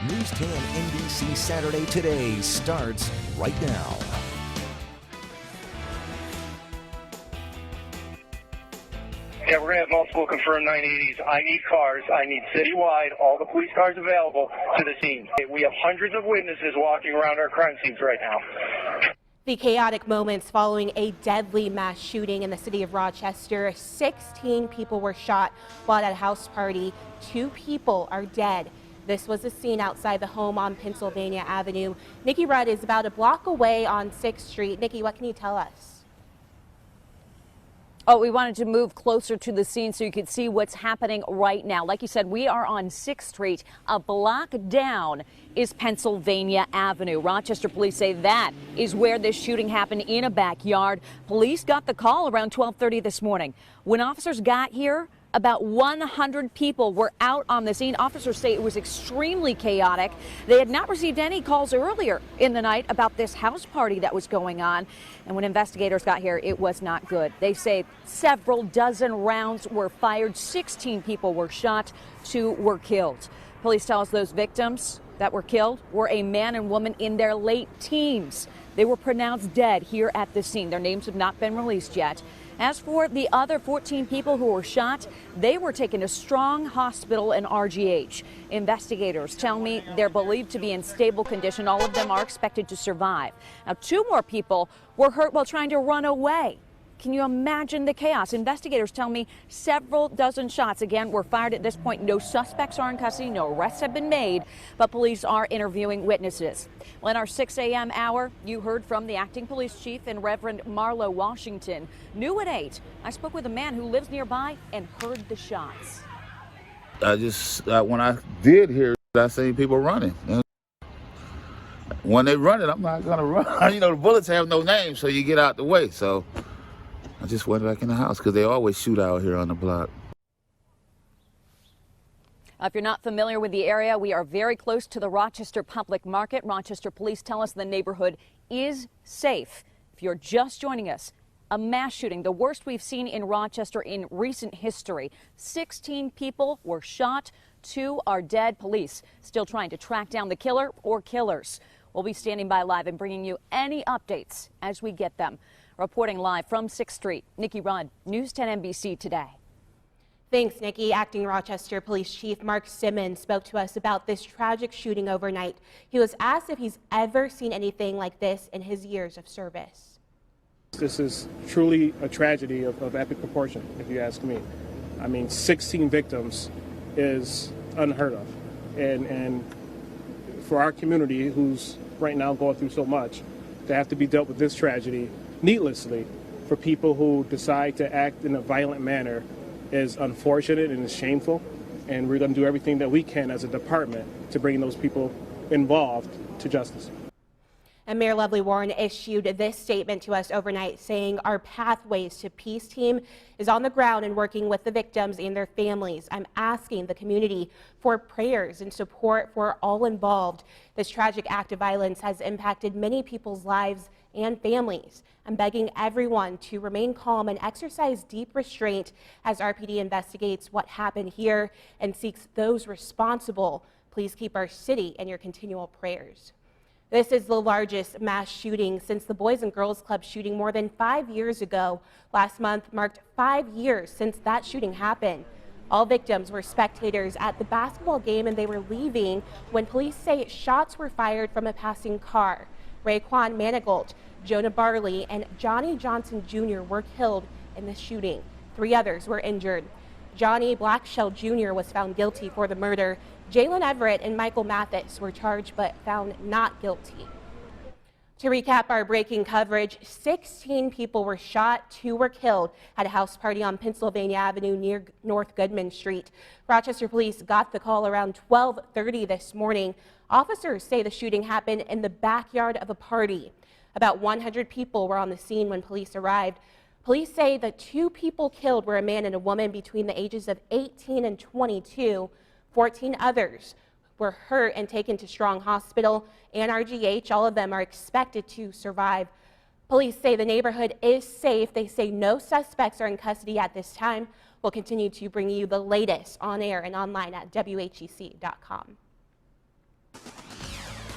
News 10 NBC Saturday Today starts right now. Yeah, we're going to have multiple confirmed 980s. I need cars. I need citywide, all the police cars available to the scene. We have hundreds of witnesses walking around our crime scenes right now. The chaotic moments following a deadly mass shooting in the city of Rochester. 16 people were shot while at a house party. 2 people are dead. This was a scene outside the home on Pennsylvania Avenue. Nikki Rudd is about a block away on 6th Street. Nikki, what can you tell us? Oh, we wanted to move closer to the scene so you could see what's happening right now. Like you said, we are on 6th Street. A block down is Pennsylvania Avenue. Rochester police say that is where this shooting happened, in a backyard. Police got the call around 12:30 this morning. When officers got here, about 100 people were out on the scene. Officers say it was extremely chaotic. They had not received any calls earlier in the night about this house party that was going on. And when investigators got here, it was not good. They say several dozen rounds were fired. 16 people were shot. 2 were killed. Police tell us those victims that were killed were a man and woman in their late teens. They were pronounced dead here at the scene. Their names have not been released yet. As for the other 14 people who were shot, they were taken to Strong Hospital and RGH. Investigators tell me they're believed to be in stable condition. All of them are expected to survive. Now, 2 more people were hurt while trying to run away. Can you imagine the chaos? Investigators tell me several dozen shots, again, were fired at this point. No suspects are in custody. No arrests have been made, but police are interviewing witnesses. Well, in our 6 a.m. hour, you heard from the acting police chief and Reverend Marlo Washington. New at 8, I spoke with a man who lives nearby and heard the shots. When I did hear, I seen people running. And when they run it, I'm not going to run. You know, the bullets have no name, so you get out the way. So I just went back in the house because they always shoot out here on the block. If you're not familiar with the area, we are very close to the Rochester Public Market. Rochester police tell us the neighborhood is safe. If you're just joining us, a mass shooting, the worst we've seen in Rochester in recent history. 16 people were shot, 2 are dead. Police still trying to track down the killer or killers. We'll be standing by live and bringing you any updates as we get them. Reporting live from 6th Street, Nikki Rudd, News 10 NBC Today. Thanks, Nikki. Acting Rochester Police Chief Mark Simmons spoke to us about this tragic shooting overnight. He was asked if he's ever seen anything like this in his years of service. This is truly a tragedy of epic proportion, if you ask me. I mean, 16 victims is unheard of. And for our community, who's right now going through so much, to have to be dealt with this tragedy needlessly for people who decide to act in a violent manner is unfortunate and is shameful, and we're going to do everything that we can as a department to bring those people involved to justice. And Mayor Lovely Warren issued this statement to us overnight saying our Pathways to Peace team is on the ground and working with the victims and their families. I'm asking the community for prayers and support for all involved. This tragic act of violence has impacted many people's lives and families. I'm begging everyone to remain calm and exercise deep restraint as RPD investigates what happened here and seeks those responsible. Please keep our city in your continual prayers. This is the largest mass shooting since the Boys and Girls Club shooting more than 5 years ago. Last month marked 5 years since that shooting happened. All victims were spectators at the basketball game and they were leaving when police say shots were fired from a passing car. Raekwon Manigault, Jonah Barley, and Johnny Johnson Jr. were killed in the shooting. 3 others were injured. Johnny Blackshell Jr. was found guilty for the murder. Jalen Everett and Michael Mathis were charged but found not guilty. To recap our breaking coverage, 16 people were shot, 2 were killed at a house party on Pennsylvania Avenue near North Goodman Street. Rochester police got the call around 12:30 this morning. Officers say the shooting happened in the backyard of a party. About 100 people were on the scene when police arrived. Police say the 2 people killed were a man and a woman between the ages of 18 and 22. 14 others were hurt and taken to Strong Hospital and RGH. All of them are expected to survive. Police say the neighborhood is safe. They say no suspects are in custody at this time. We'll continue to bring you the latest on air and online at WHEC.com.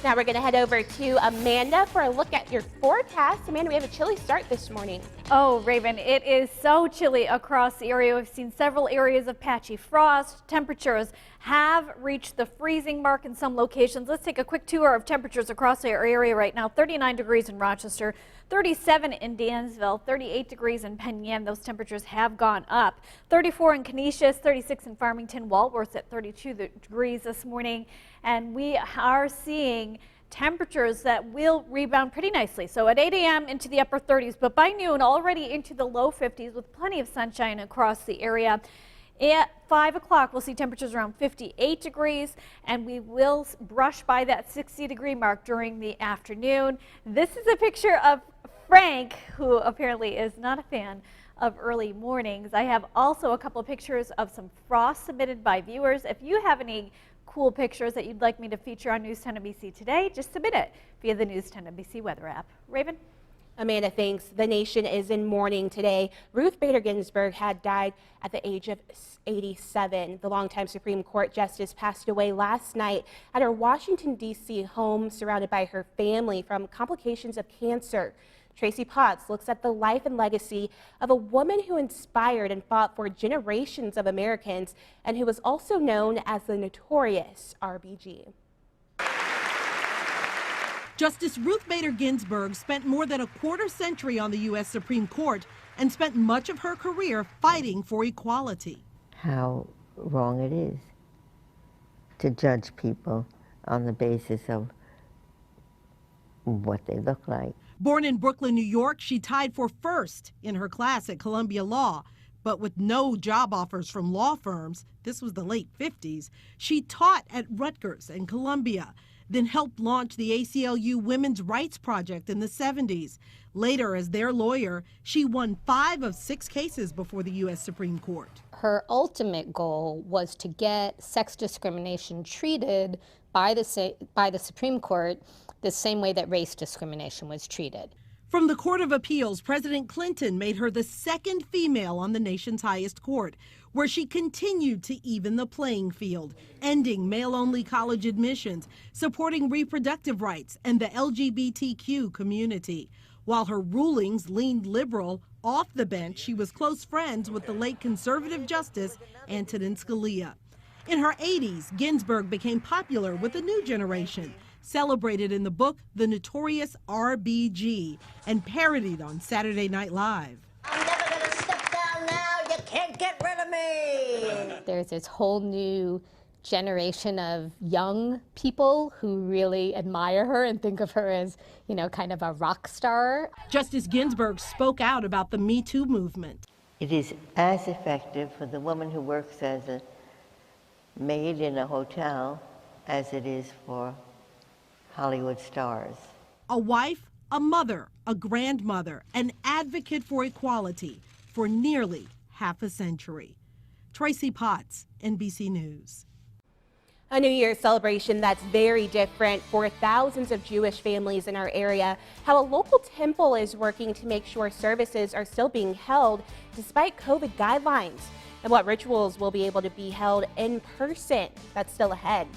Now we're going to head over to Amanda for a look at your forecast. Amanda, we have a chilly start this morning. Oh, Raven, it is so chilly across the area. We've seen several areas of patchy frost. Temperatures have reached the freezing mark in some locations. Let's take a quick tour of temperatures across our area right now. 39 degrees in Rochester, 37 in Dansville, 38 degrees in Penn Yan. Those temperatures have gone up. 34 in Canisius, 36 in Farmington, Walworth at 32 degrees this morning. And we are seeing temperatures that will rebound pretty nicely. So at 8 a.m. into the upper 30s, but by noon already into the low 50s with plenty of sunshine across the area. At 5 o'clock, we'll see temperatures around 58 degrees, and we will brush by that 60-degree mark during the afternoon. This is a picture of Frank, who apparently is not a fan of early mornings. I have also a couple of pictures of some frost submitted by viewers. If you have any cool pictures that you'd like me to feature on News 10 NBC today, just submit it via the News 10 NBC weather app. Raven? Amanda, thanks. The nation is in mourning today. Ruth Bader Ginsburg had died at the age of 87. The longtime Supreme Court justice passed away last night at her Washington, D.C. home, surrounded by her family from complications of cancer. Tracy Potts looks at the life and legacy of a woman who inspired and fought for generations of Americans and who was also known as the notorious RBG. Justice Ruth Bader Ginsburg spent more than a quarter century on the U.S. Supreme Court and spent much of her career fighting for equality. How wrong it is to judge people on the basis of what they look like. Born in Brooklyn, New York, she tied for first in her class at Columbia Law. But with no job offers from law firms, this was the late 50s, she taught at Rutgers and Columbia, then helped launch the ACLU Women's Rights Project in the 70s. Later, as their lawyer, she won 5 of 6 cases before the U.S. Supreme Court. Her ultimate goal was to get sex discrimination treated by the Supreme Court the same way that race discrimination was treated. From the Court of Appeals, President Clinton made her the second female on the nation's highest court, where she continued to even the playing field, ending male-only college admissions, supporting reproductive rights and the LGBTQ community. While her rulings leaned liberal, off the bench, she was close friends with the late conservative justice Antonin Scalia. In her 80s, Ginsburg became popular with a new generation, celebrated in the book The Notorious RBG, and parodied on Saturday Night Live. I'm never going to step down now. You can't get rid of me. There's this whole new generation of young people who really admire her and think of her as, you know, kind of a rock star. Justice Ginsburg spoke out about the Me Too movement. It is as effective for the woman who works as a maid in a hotel as it is for Hollywood stars. A wife, a mother, a grandmother, an advocate for equality for nearly half a century. Tracy Potts, NBC News. A New Year's celebration that's very different for thousands of Jewish families in our area. How a local temple is working to make sure services are still being held despite COVID guidelines, and what rituals will be able to be held in person. That's still ahead.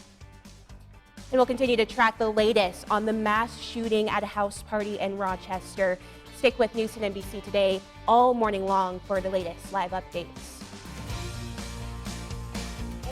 And we'll continue to track the latest on the mass shooting at a house party in Rochester. Stick with News 10 NBC today all morning long for the latest live updates.